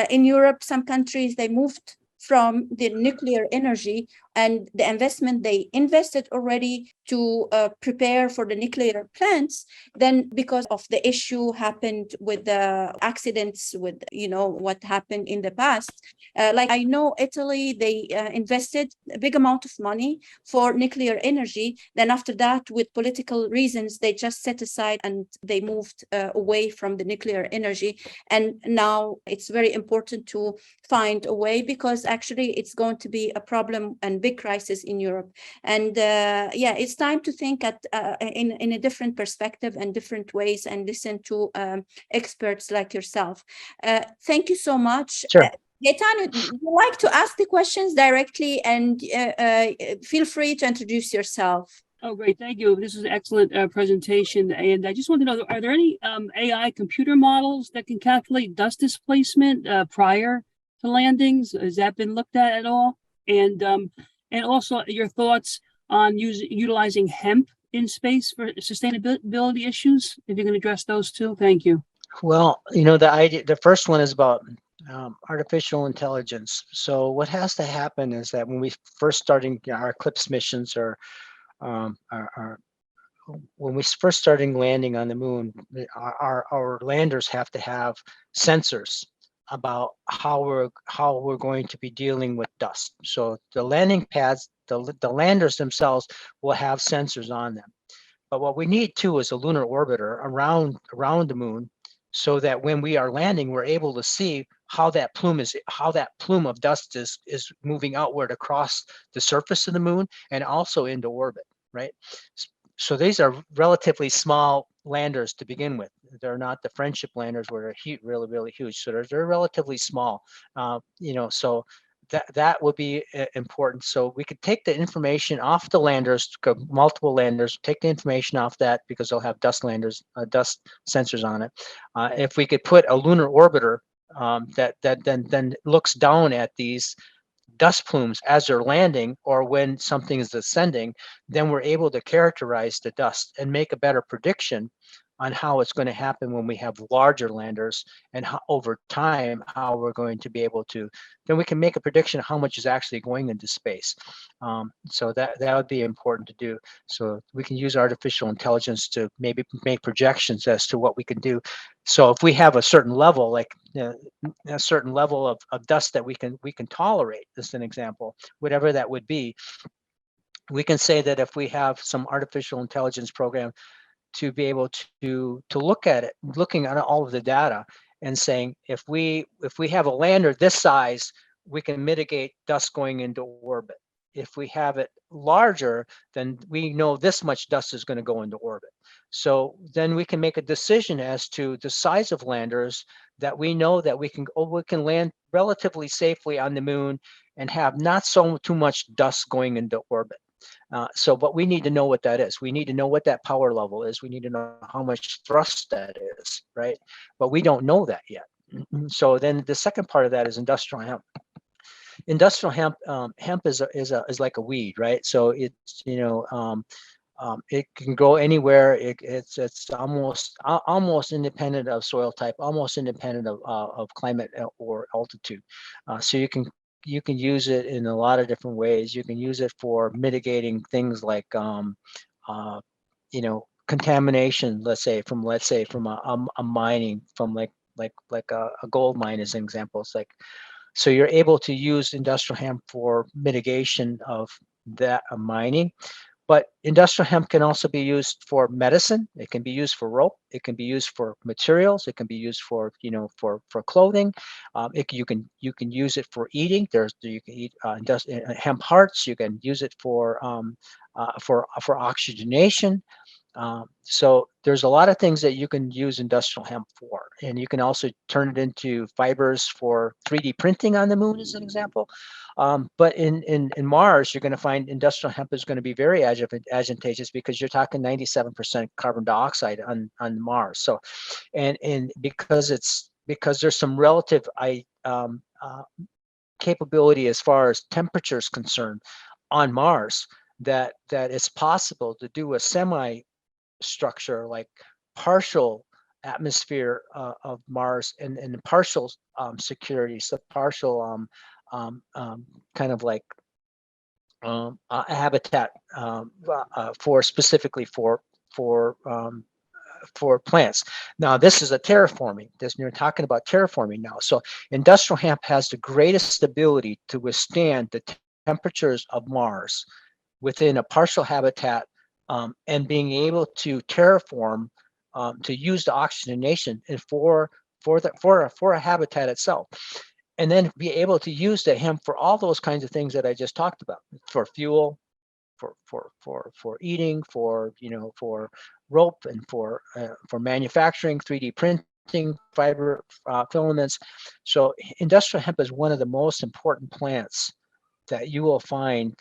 in Europe, some countries, they moved from the nuclear energy, and the investment they invested already to prepare for the nuclear plants. Then because of the issue happened with the accidents, with what happened in the past, like I know Italy, they invested a big amount of money for nuclear energy. Then after that, with political reasons, they just set aside and they moved away from the nuclear energy. And now it's very important to find a way, because actually it's going to be a problem and big crisis in Europe. And it's time to think in a different perspective and different ways, and listen to experts like yourself. Thank you so much. Sure. Gaetano, you like to ask the questions directly, and feel free to introduce yourself. Oh, great. Thank you. This is an excellent presentation. And I just want to know, are there any AI computer models that can calculate dust displacement prior to landings? Has that been looked at all? And also your thoughts on utilizing hemp in space for sustainability issues, if you can address those too. Thank you. Well, the first one is about artificial intelligence. So what has to happen is that when we first starting our Eclipse missions, or when we first starting landing on the moon, our landers have to have sensors about how we're going to be dealing with dust. So the landing pads, the landers themselves will have sensors on them. But what we need too is a lunar orbiter around the moon, so that when we are landing, we're able to see how that plume of dust is moving outward across the surface of the moon and also into orbit, right? So these are relatively small landers to begin with. They're not the Friendship landers where they're really, really huge. So they're relatively small, so that would be important. So we could take the information off the landers, multiple landers, take the information off that, because they'll have dust sensors on it. If we could put a lunar orbiter that then looks down at these dust plumes as they're landing, or when something is ascending, then we're able to characterize the dust and make a better prediction on how it's going to happen when we have larger landers, and how, over time, how we're going to be able to, then we can make a prediction of how much is actually going into space. So that would be important to do. So we can use artificial intelligence to maybe make projections as to what we can do. So if we have a certain level, like a certain level of dust that we can tolerate, as an example, whatever that would be, we can say that if we have some artificial intelligence program to be able to look at it, looking at all of the data and saying, if we have a lander this size, we can mitigate dust going into orbit. If we have it larger, then we know this much dust is going to go into orbit. So then we can make a decision as to the size of landers that we know that we can land relatively safely on the moon and have not too much dust going into orbit. But we need to know what that is. We need to know what that power level is. We need to know how much thrust that is, right? But we don't know that yet. So then the second part of that is industrial hemp. Industrial hemp, hemp is like a weed, right? So it's it can grow anywhere. It's almost independent of soil type, almost independent of climate or altitude. So you can use it in a lot of different ways. You can use it for mitigating things like contamination. Let's say from a mining, from like a gold mine as an example. It's like, so you're able to use industrial hemp for mitigation of that mining. But industrial hemp can also be used for medicine. It can be used for rope. It can be used for materials. It can be used for for clothing. You can use it for eating. You can eat hemp hearts. You can use it for oxygenation. So there's a lot of things that you can use industrial hemp for, and you can also turn it into fibers for 3D printing on the moon, as an example. But in Mars, you're going to find industrial hemp is going to be very advantageous, because you're talking 97% carbon dioxide on Mars. So, and because there's some relative capability as far as temperature is concerned on Mars, that it's possible to do a semi structure, like partial atmosphere of Mars, and partial security, so partial kind of like a habitat for specifically for plants. Now this is a terraforming. You're talking about terraforming now. So industrial hemp has the greatest ability to withstand the temperatures of Mars within a partial habitat, and being able to terraform, to use the oxygenation and for a habitat itself, and then be able to use the hemp for all those kinds of things that I just talked about, for fuel, for eating, for rope, and for manufacturing, 3D printing, fiber filaments. So industrial hemp is one of the most important plants that you will find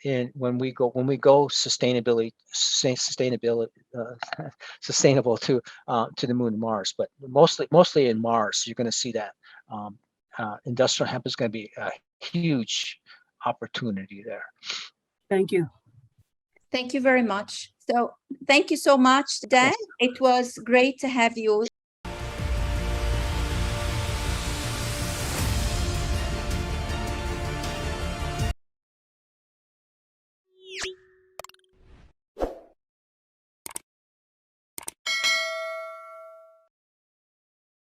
in when we go sustainable to the moon and Mars, but mostly in Mars you're going to see that industrial hemp is going to be a huge opportunity there. Thank you. Thank you very much. So thank you so much, Dan. It was great to have you.